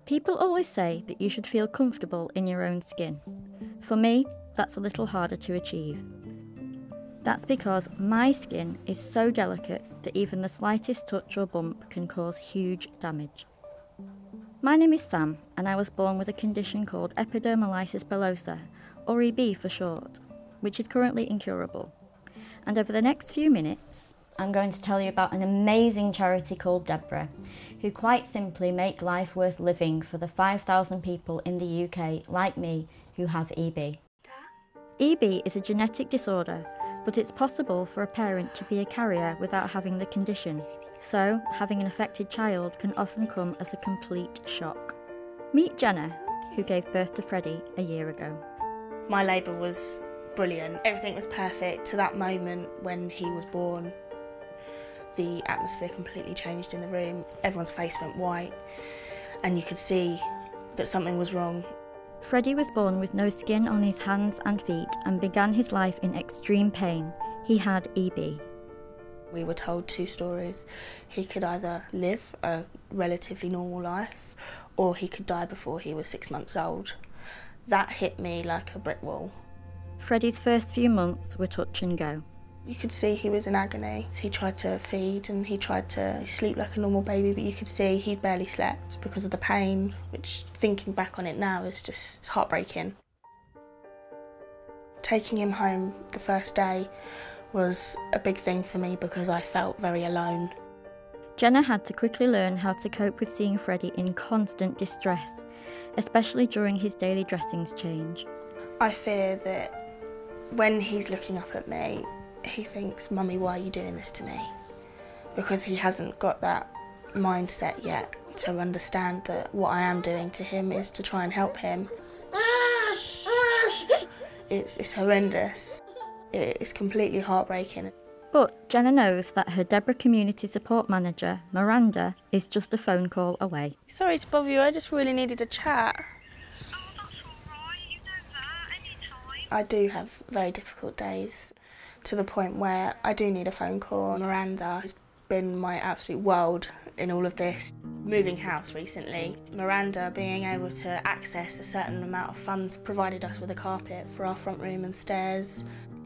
People always say that you should feel comfortable in your own skin. For me, that's a little harder to achieve. That's because my skin is so delicate that even the slightest touch or bump can cause huge damage. My name is Sam, and I was born with a condition called epidermolysis bullosa, or EB for short, which is currently incurable. And over the next few minutes, I'm going to tell you about an amazing charity called DEBRA, who quite simply make life worth living for the 5,000 people in the UK, like me, who have EB. EB is a genetic disorder, but it's possible for a parent to be a carrier without having the condition, so having an affected child can often come as a complete shock. Meet Jenna, who gave birth to Freddie a year ago. My labour was brilliant. Everything was perfect to that moment when he was born. The atmosphere completely changed in the room. Everyone's face went white and you could see that something was wrong. Freddie was born with no skin on his hands and feet and began his life in extreme pain. He had EB. We were told two stories. He could either live a relatively normal life or he could die before he was 6 months old. That hit me like a brick wall. Freddie's first few months were touch and go. You could see he was in agony. He tried to feed and he tried to sleep like a normal baby, but you could see he barely slept because of the pain, which, thinking back on it now, is just heartbreaking. Taking him home the first day was a big thing for me because I felt very alone. Jenna had to quickly learn how to cope with seeing Freddie in constant distress, especially during his daily dressings change. I fear that when he's looking up at me, he thinks, "Mummy, why are you doing this to me?" Because he hasn't got that mindset yet to understand that what I am doing to him is to try and help him. It's horrendous. It's completely heartbreaking. But Jenna knows that her DEBRA community support manager, Miranda, is just a phone call away. Sorry to bother you, I just really needed a chat. Oh, that's all right. You know that anytime. I do have very difficult days, to the point where I do need a phone call. Miranda has been my absolute world in all of this. Moving house recently, Miranda being able to access a certain amount of funds provided us with a carpet for our front room and stairs.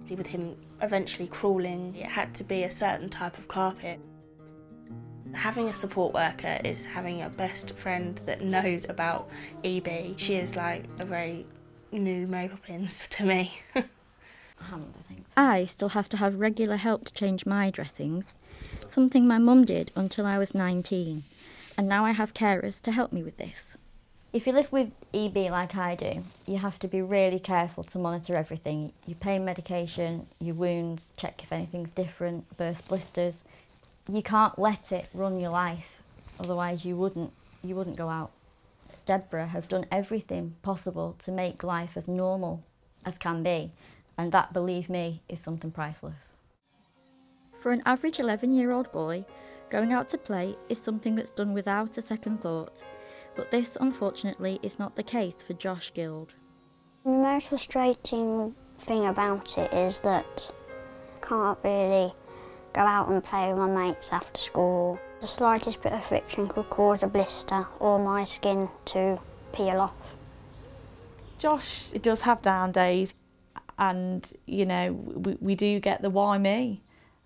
With him eventually crawling, it had to be a certain type of carpet. Having a support worker is having a best friend that knows about EB. She is like a very new Mary Poppins to me. I still have to have regular help to change my dressings, something my mum did until I was 19, and now I have carers to help me with this. If you live with EB like I do, you have to be really careful to monitor everything. Your pain medication, your wounds, check if anything's different, burst blisters. You can't let it run your life, otherwise you wouldn't go out. DEBRA have done everything possible to make life as normal as can be. And that, believe me, is something priceless. For an average 11-year-old boy, going out to play is something that's done without a second thought. But this, unfortunately, is not the case for Josh Guild. The most frustrating thing about it is that I can't really go out and play with my mates after school. The slightest bit of friction could cause a blister or my skin to peel off. Josh does have down days. And, you know, we do get the why me.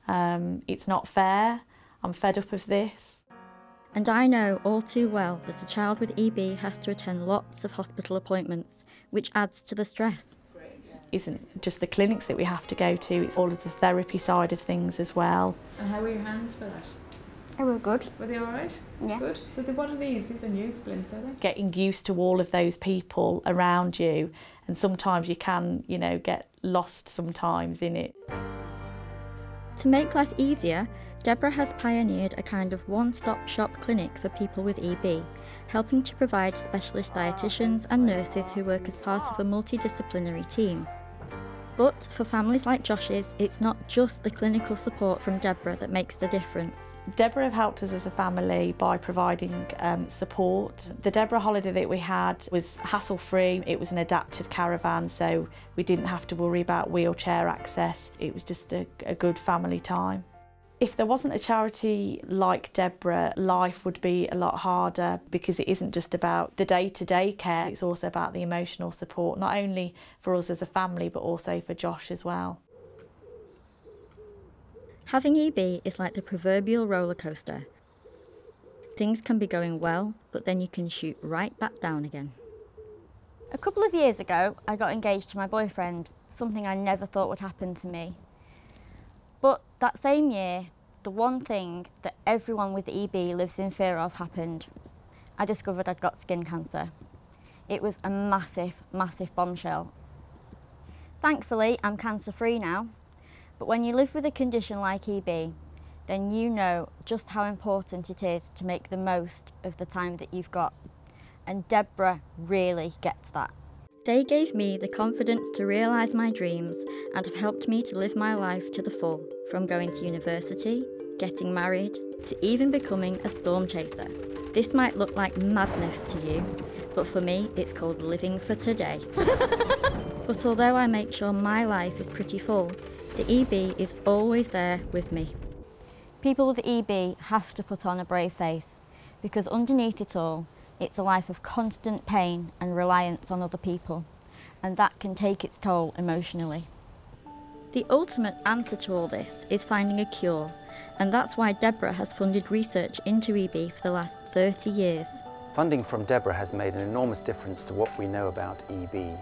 It's not fair. I'm fed up of this. And I know all too well that a child with EB has to attend lots of hospital appointments, which adds to the stress. Isn't just the clinics that we have to go to, it's all of the therapy side of things as well. And how were your hands for that? They were good. Were they all right? Yeah. Good. So what are these? These are new splints, are they? Getting used to all of those people around you, and sometimes you can, you know, get lost sometimes in it. To make life easier, DEBRA has pioneered a kind of one-stop shop clinic for people with EB, helping to provide specialist dietitians and nurses who work as part of a multidisciplinary team. But for families like Josh's, it's not just the clinical support from DEBRA that makes the difference. DEBRA have helped us as a family by providing support. The DEBRA holiday that we had was hassle-free. It was an adapted caravan, so we didn't have to worry about wheelchair access. It was just a good family time. If there wasn't a charity like DEBRA, life would be a lot harder, because it isn't just about the day-to-day care, it's also about the emotional support, not only for us as a family, but also for Josh as well. Having EB is like the proverbial roller coaster. Things can be going well, but then you can shoot right back down again. A couple of years ago, I got engaged to my boyfriend, something I never thought would happen to me. But that same year, the one thing that everyone with EB lives in fear of happened. I discovered I'd got skin cancer. It was a massive, massive bombshell. Thankfully, I'm cancer-free now, but when you live with a condition like EB, then you know just how important it is to make the most of the time that you've got. And DEBRA really gets that. They gave me the confidence to realise my dreams and have helped me to live my life to the full, from going to university, getting married, to even becoming a storm chaser. This might look like madness to you, but for me it's called living for today. But although I make sure my life is pretty full, the EB is always there with me. People with EB have to put on a brave face, because underneath it all, it's a life of constant pain and reliance on other people, and that can take its toll emotionally. The ultimate answer to all this is finding a cure, and that's why DEBRA has funded research into EB for the last 30 years. Funding from DEBRA has made an enormous difference to what we know about EB.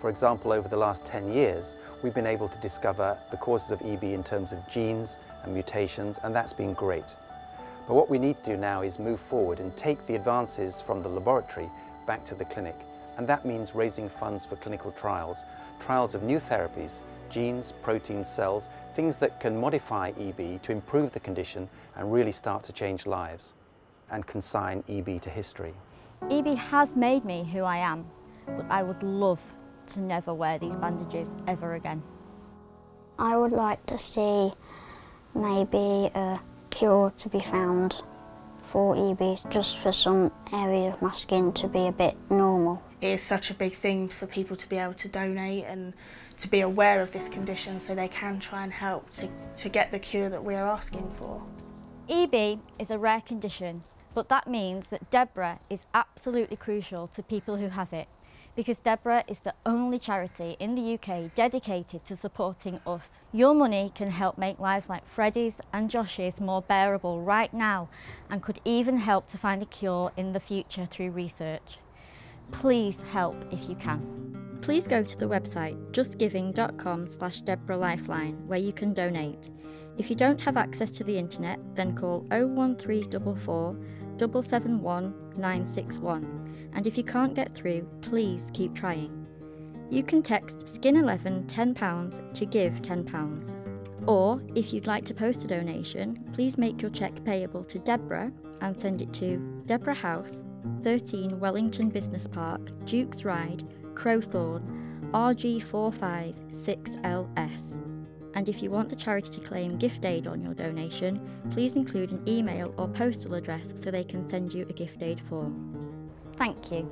For example, over the last 10 years, we've been able to discover the causes of EB in terms of genes and mutations, and that's been great. But what we need to do now is move forward and take the advances from the laboratory back to the clinic. And that means raising funds for clinical trials, trials of new therapies, genes, proteins, cells, things that can modify EB to improve the condition and really start to change lives and consign EB to history. EB has made me who I am, but I would love to never wear these bandages ever again. I would like to see maybe a cure to be found for EB, just for some areas of my skin to be a bit normal. It is such a big thing for people to be able to donate and to be aware of this condition so they can try and help to get the cure that we are asking for. EB is a rare condition, but that means that DEBRA is absolutely crucial to people who have it, because DEBRA is the only charity in the UK dedicated to supporting us. Your money can help make lives like Freddie's and Josh's more bearable right now, and could even help to find a cure in the future through research. Please help if you can. Please go to the website justgiving.com/DEBRA Lifeline, where you can donate. If you don't have access to the internet, then call 01344 771 961. And if you can't get through, please keep trying. You can text SKIN11 £10 to give £10. Or, if you'd like to post a donation, please make your cheque payable to DEBRA and send it to DEBRA House, 13 Wellington Business Park, Dukes Ride, Crowthorne, RG456LS. And if you want the charity to claim gift aid on your donation, please include an email or postal address so they can send you a gift aid form. Thank you.